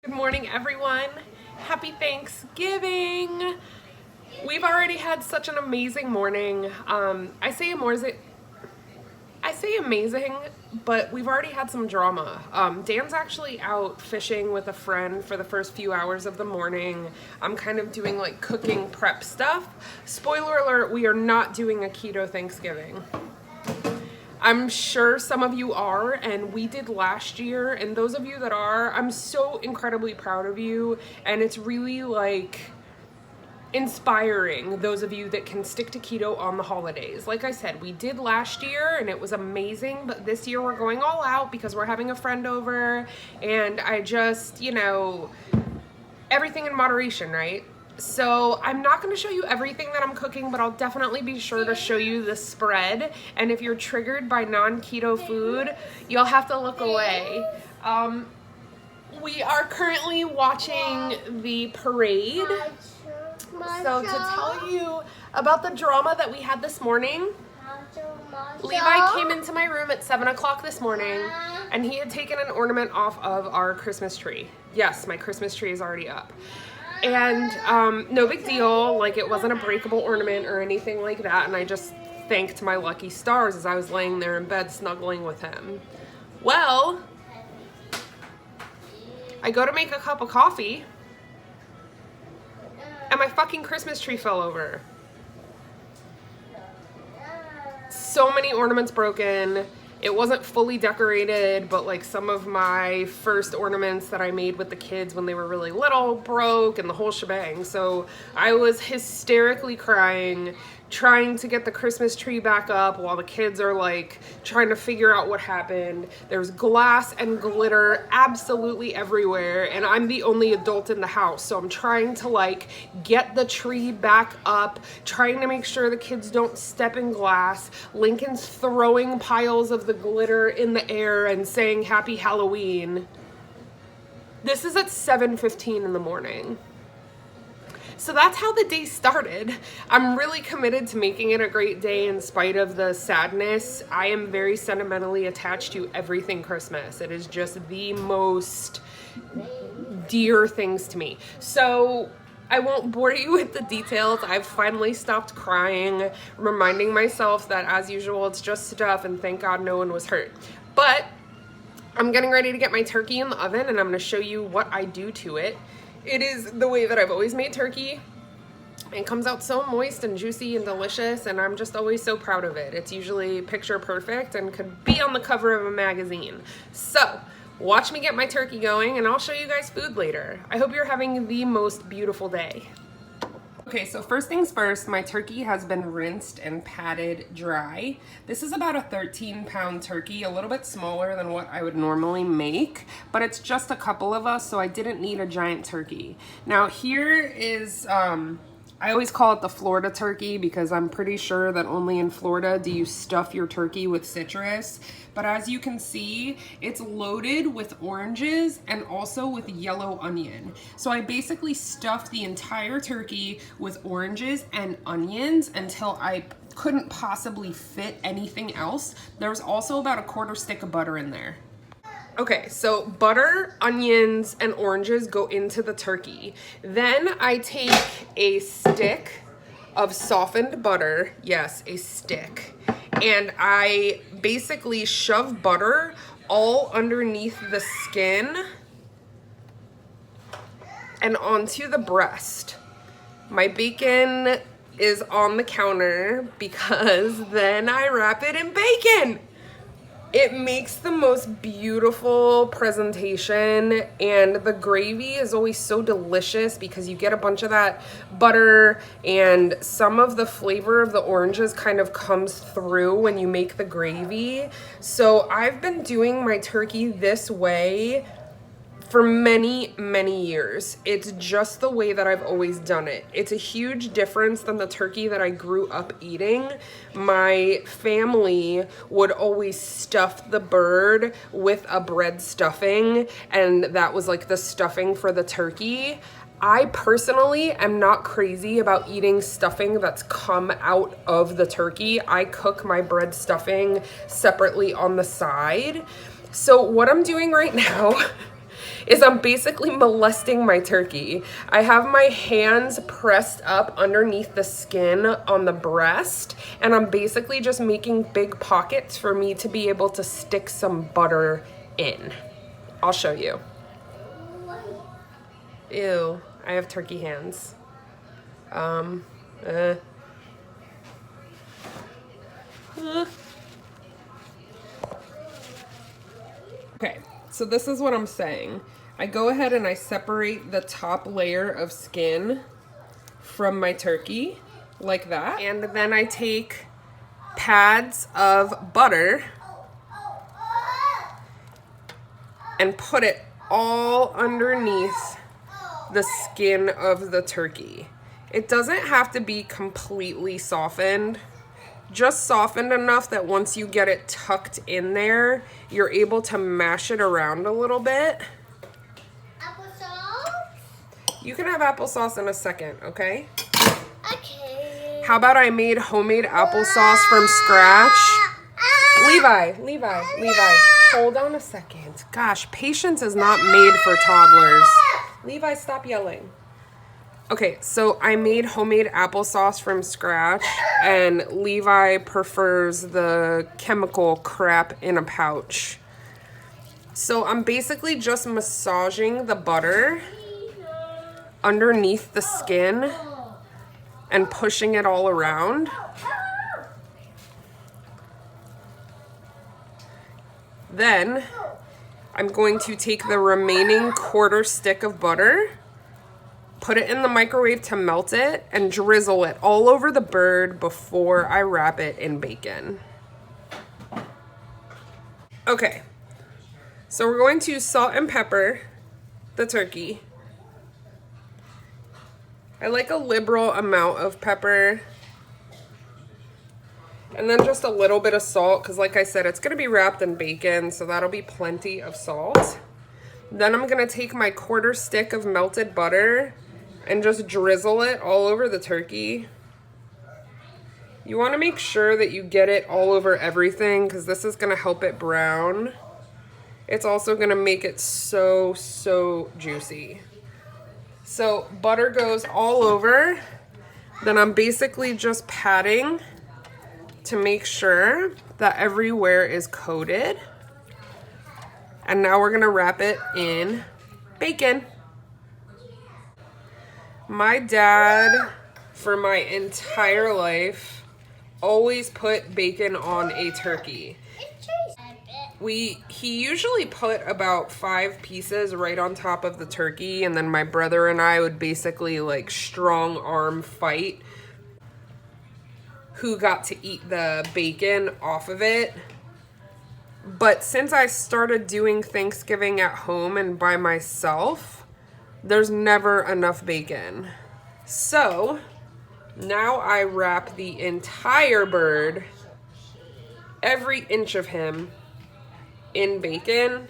Good morning, everyone. Happy Thanksgiving. We've already had such an amazing morning. I say amazing, but we've already had some drama. Dan's actually out fishing with a friend for the first few hours of the morning. I'm kind of doing like cooking prep stuff. Spoiler alert, we are not doing a keto Thanksgiving. I'm sure some of you are, and we did last year, and those of you that are, I'm so incredibly proud of you, and it's really like inspiring, those of you that can stick to keto on the holidays. Like I said, we did last year and it was amazing, but this year we're going all out because we're having a friend over, and I just, everything in moderation, right? So I'm not going to show you everything that I'm cooking, but I'll definitely be sure to show you the spread. And if you're triggered by non-keto food, you'll have to look away. We are currently watching the parade. So to tell you about the drama that we had this morning, Levi came into my room at 7 o'clock this morning and he had taken an ornament off of our Christmas tree. Yes, my Christmas tree is already up. And no big deal, like it wasn't a breakable ornament or anything like that, and I just thanked my lucky stars as I was laying there in bed snuggling with him. Well, I go to make a cup of coffee and my fucking Christmas tree fell over. So many ornaments broken. It wasn't fully decorated, but like some of my first ornaments that I made with the kids when they were really little broke and the whole shebang. So I was hysterically crying, trying to get the Christmas tree back up while the kids are like trying to figure out what happened. There's glass and glitter absolutely everywhere, and I'm the only adult in the house, so I'm trying to like get the tree back up, trying to make sure the kids don't step in glass. Lincoln's throwing piles of the glitter in the air and saying Happy Halloween. This is at 7:15 in the morning. So that's how the day started. I'm really committed to making it a great day in spite of the sadness. I am very sentimentally attached to everything Christmas. It is just the most dear things to me. So I won't bore you with the details. I've finally stopped crying, reminding myself that as usual, it's just stuff and thank God no one was hurt. But I'm getting ready to get my turkey in the oven and I'm gonna show you what I do to it. It is the way that I've always made turkey. It comes out so moist and juicy and delicious, and I'm just always so proud of it. It's usually picture perfect and could be on the cover of a magazine. So watch me get my turkey going and I'll show you guys food later. I hope you're having the most beautiful day. Okay, so first things first, my turkey has been rinsed and patted dry. This is about a 13-pound turkey, a little bit smaller than what I would normally make, but it's just a couple of us, so I didn't need a giant turkey. Now here is, I always call it the Florida turkey because I'm pretty sure that only in Florida do you stuff your turkey with citrus. But as you can see, it's loaded with oranges and also with yellow onion. So I basically stuffed the entire turkey with oranges and onions until I couldn't possibly fit anything else. There's also about a quarter stick of butter in there. Okay, so butter, onions, and oranges go into the turkey. Then I take a stick of softened butter, yes, a stick, and I basically shove butter all underneath the skin and onto the breast. My bacon is on the counter because then I wrap it in bacon. It makes the most beautiful presentation, and the gravy is always so delicious because you get a bunch of that butter and some of the flavor of the oranges kind of comes through when you make the gravy. So I've been doing my turkey this way for many, many years. It's just the way that I've always done it. It's a huge difference than the turkey that I grew up eating. My family would always stuff the bird with a bread stuffing, and that was like the stuffing for the turkey. I personally am not crazy about eating stuffing that's come out of the turkey. I cook my bread stuffing separately on the side. So what I'm doing right now is I'm basically molesting my turkey. I have my hands pressed up underneath the skin on the breast, and I'm basically just making big pockets for me to be able to stick some butter in. I'll show you. Ew, I have turkey hands. Okay, so this is what I'm saying. I go ahead and I separate the top layer of skin from my turkey, like that. And then I take pads of butter and put it all underneath the skin of the turkey. It doesn't have to be completely softened. Just softened enough that once you get it tucked in there, you're able to mash it around a little bit. Applesauce? You can have applesauce in a second, okay? Okay. How about I made homemade applesauce from scratch? Levi, hold on a second. Gosh, patience is not made for toddlers. Levi, stop yelling. Okay, so I made homemade applesauce from scratch, and Levi prefers the chemical crap in a pouch. So I'm basically just massaging the butter underneath the skin and pushing it all around. Then I'm going to take the remaining quarter stick of butter, put it in the microwave to melt it, and drizzle it all over the bird before I wrap it in bacon. Okay, so we're going to salt and pepper the turkey. I like a liberal amount of pepper. And then just a little bit of salt, because like I said, it's going to be wrapped in bacon, so that'll be plenty of salt. Then I'm going to take my quarter stick of melted butter and just drizzle it all over the turkey. You want to make sure that you get it all over everything, because this is going to help it brown. It's also going to make it so juicy. So butter goes all over. Then I'm basically just patting to make sure that everywhere is coated. And now we're gonna wrap it in bacon. My dad, for my entire life, always put bacon on a turkey. He usually put about 5 pieces right on top of the turkey, and then my brother and I would basically like strong arm fight who got to eat the bacon off of it. But since I started doing Thanksgiving at home and by myself, there's never enough bacon. So now I wrap the entire bird, every inch of him, in bacon.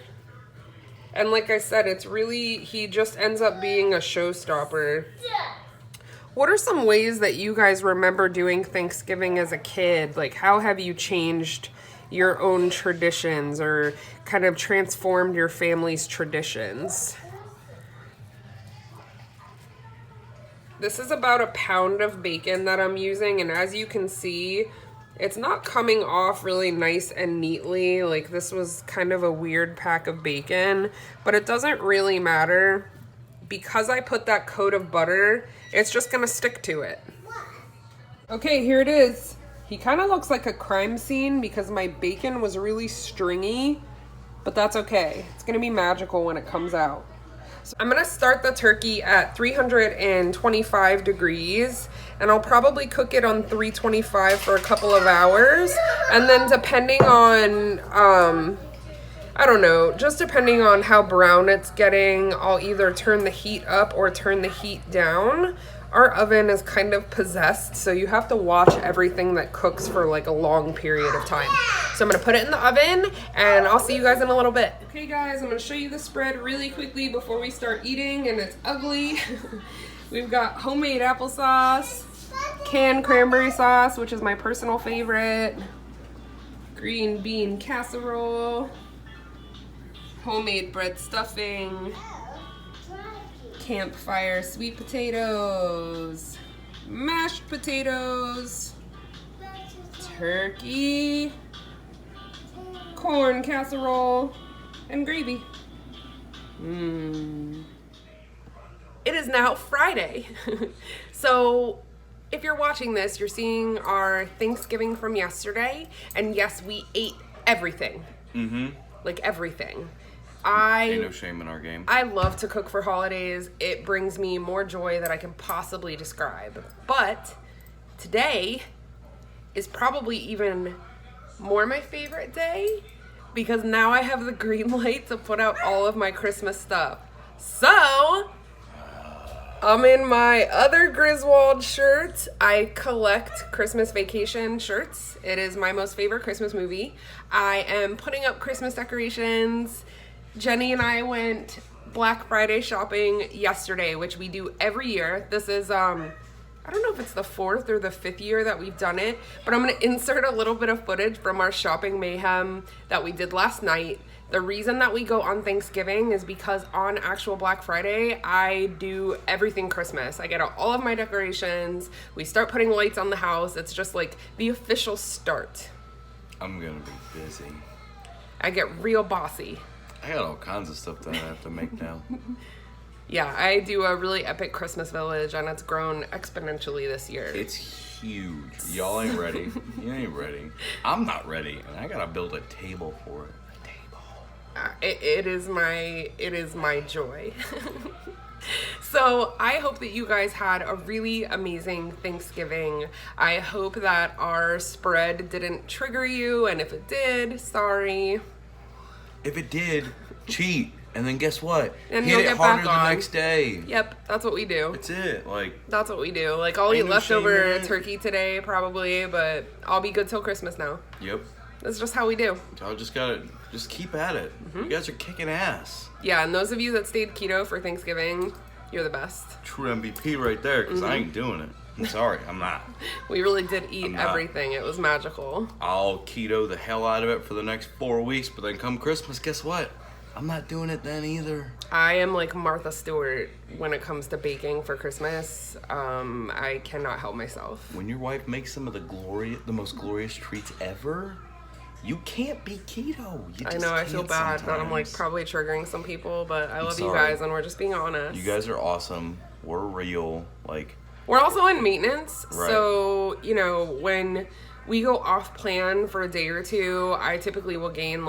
And like I said, it's really, he just ends up being a showstopper. What are some ways that you guys remember doing Thanksgiving as a kid? Like, how have you changed your own traditions or kind of transformed your family's traditions? This is about 1 pound of bacon that I'm using, and as you can see, it's not coming off really nice and neatly. Like, this was kind of a weird pack of bacon, but it doesn't really matter. Because I put that coat of butter, it's just gonna stick to it. Okay, here it is. He kind of looks like a crime scene because my bacon was really stringy, but that's okay. It's gonna be magical when it comes out. So I'm gonna start the turkey at 325 degrees, and I'll probably cook it on 325 for a couple of hours. And then depending on, I don't know, just depending on how brown it's getting, I'll either turn the heat up or turn the heat down. Our oven is kind of possessed, so you have to watch everything that cooks for like a long period of time. So I'm gonna put it in the oven, and I'll see you guys in a little bit. Okay guys, I'm gonna show you the spread really quickly before we start eating, and it's ugly. We've got homemade applesauce, canned cranberry sauce, which is my personal favorite, green bean casserole, homemade bread stuffing, campfire sweet potatoes, mashed potatoes, turkey, corn casserole, and gravy. It is now Friday. So if you're watching this, you're seeing our Thanksgiving from yesterday. And yes, we ate everything. Like everything. Ain't no shame in our game. I love to cook for holidays. It brings me more joy that I can possibly describe. But today is probably even more my favorite day because now I have the green light to put out all of my Christmas stuff. So I'm in my other Griswold shirt. I collect Christmas Vacation shirts. It is my most favorite Christmas movie. I am putting up Christmas decorations. Jenny and I went Black Friday shopping yesterday, which we do every year. This is, I don't know if it's the 4th or the 5th year that we've done it, but I'm going to insert a little bit of footage from our shopping mayhem that we did last night. The reason that we go on Thanksgiving is because on actual Black Friday, I do everything Christmas. I get out all of my decorations. We start putting lights on the house. It's just like the official start. I'm going to be busy. I get real bossy. I got all kinds of stuff that I have to make now. Yeah, I do a really epic Christmas village, and it's grown exponentially this year. It's huge. Y'all ain't ready. You ain't ready. I'm not ready, and I gotta build a table for it. It is my joy. So I hope that you guys had a really amazing Thanksgiving. I hope that our spread didn't trigger you, and if it did, sorry. If it did, cheat. And then guess what? And hit it harder the next day. Yep, that's what we do. That's it. That's what we do. Like, I'll eat leftover turkey today probably, but I'll be good till Christmas now. Yep. That's just how we do. Y'all just gotta keep at it. You guys are kicking ass. Yeah, and those of you that stayed keto for Thanksgiving, you're the best. True MVP right there, because I ain't doing it. I'm sorry, I'm not. We really did eat everything. It was magical. I'll keto the hell out of it for the next 4 weeks, but then come Christmas, guess what? I'm not doing it then either. I am like Martha Stewart when it comes to baking for Christmas. I cannot help myself. When your wife makes some of the most glorious treats ever, you can't be keto. I know, I feel bad that I'm like probably triggering some people, but I love you guys and we're just being honest. You guys are awesome. We're real. We're also in maintenance, right. So, when we go off plan for a day or two, I typically will gain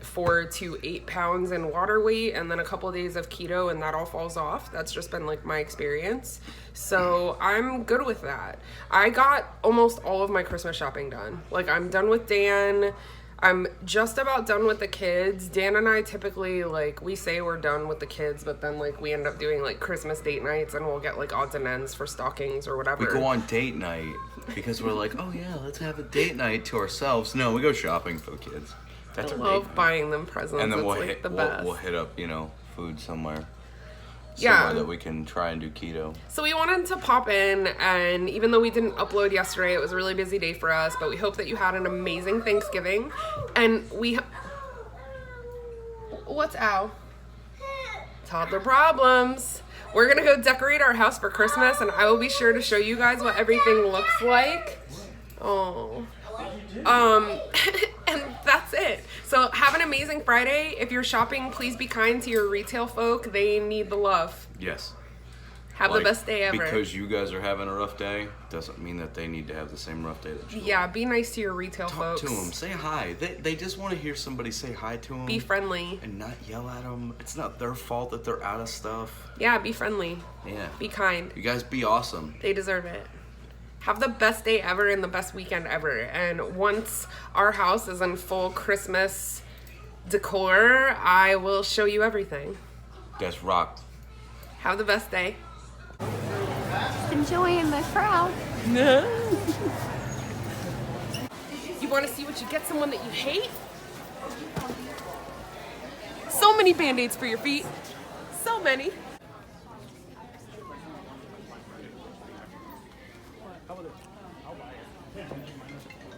4 to 8 pounds in water weight and then a couple of days of keto and that all falls off. That's just been my experience. So I'm good with that. I got almost all of my Christmas shopping done. I'm done with Dan. I'm just about done with the kids. Dan and I typically, we say we're done with the kids, but then, we end up doing, Christmas date nights, and we'll get, odds and ends for stockings or whatever. We go on date night because we're like, oh, yeah, let's have a date night to ourselves. No, we go shopping for the kids. That's I love buying them presents. And then it's the best. We'll hit up, food somewhere. Yeah. That we can try and do keto. So we wanted to pop in, and even though we didn't upload yesterday, it was a really busy day for us, but we hope that you had an amazing Thanksgiving. And what's Al? Toddler problems. We're gonna go decorate our house for Christmas, and I will be sure to show you guys what everything looks like. Oh. And that's it. So have an amazing Friday. If you're shopping, please be kind to your retail folk. They need the love. Yes. Have the best day ever. Because you guys are having a rough day doesn't mean that they need to have the same rough day that you Yeah, be nice to your retail folks. Talk to them. Say hi. They just want to hear somebody say hi to them. Be friendly. And not yell at them. It's not their fault that they're out of stuff. Yeah, be friendly. Yeah. Be kind. You guys be awesome. They deserve it. Have the best day ever and the best weekend ever. And once our house is in full Christmas decor, I will show you everything. That's rock. Have the best day. Just enjoying the crowd. You want to see what you get someone that you hate? So many Band-Aids for your feet. So many. I'll buy it.